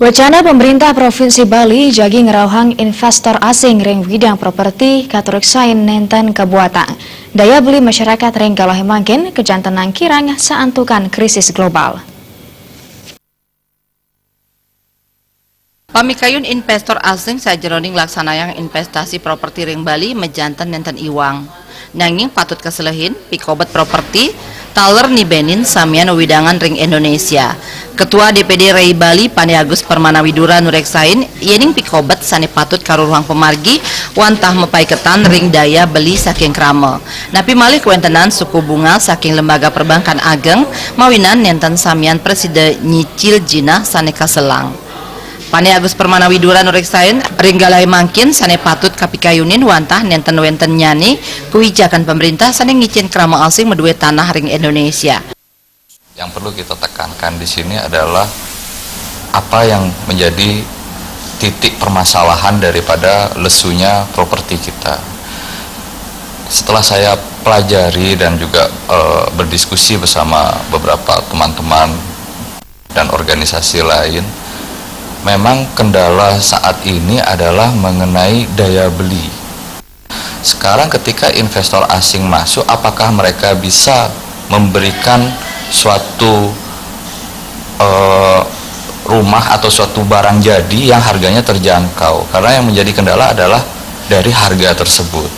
Wacana pemerintah Provinsi Bali jagi ngerauhang investor asing ring bidang properti katurek sain nenten kebuatan. Daya beli masyarakat ring galahe makin kejantenang kirang saantukan krisis global. Pamikayun investor asing sajeroning laksanayang investasi properti ring Bali mejanten nenten iwang. Nanging patut keselehin pikobat properti taler nibenin samian widangan ring Indonesia. Ketua DPD Rai Bali Pane Agus Permanawidura nureksain yening pikobat sane patut karuruhang pemargi wantah mepai ketan ring daya beli saking krame. Napi malih kuentenan suku bunga saking lembaga perbankan ageng mawinan nenten samian presiden nyicil jinah sane kaselang. Pane Agus Permanawidura nureksain ringgalai mangkin sane patut kapikayunin wantah nenten-wenten nyani kebijakan pemerintah sane ngicin krama asing medue tanah ring Indonesia. Yang perlu kita tekankan di sini adalah apa yang menjadi titik permasalahan daripada lesunya properti kita. Setelah saya pelajari dan juga berdiskusi bersama beberapa teman-teman dan organisasi lain, memang kendala saat ini adalah mengenai daya beli. Sekarang ketika investor asing masuk, apakah mereka bisa memberikan suatu rumah atau suatu barang jadi yang harganya terjangkau? Karena yang menjadi kendala adalah dari harga tersebut.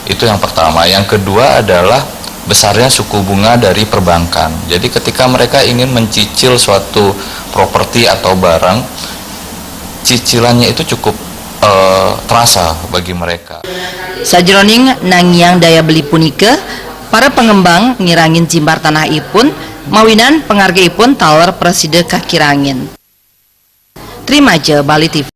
Itu yang pertama. Yang kedua adalah besarnya suku bunga dari perbankan. Jadi ketika mereka ingin mencicil suatu properti atau barang, cicilannya itu cukup terasa bagi mereka. Sajroning nangyang daya beli punika, para pengembang ngirangin jimbar tanah ipun, mawinan pengharga ipun taler preside kakirangin. Terima aja Bali TV.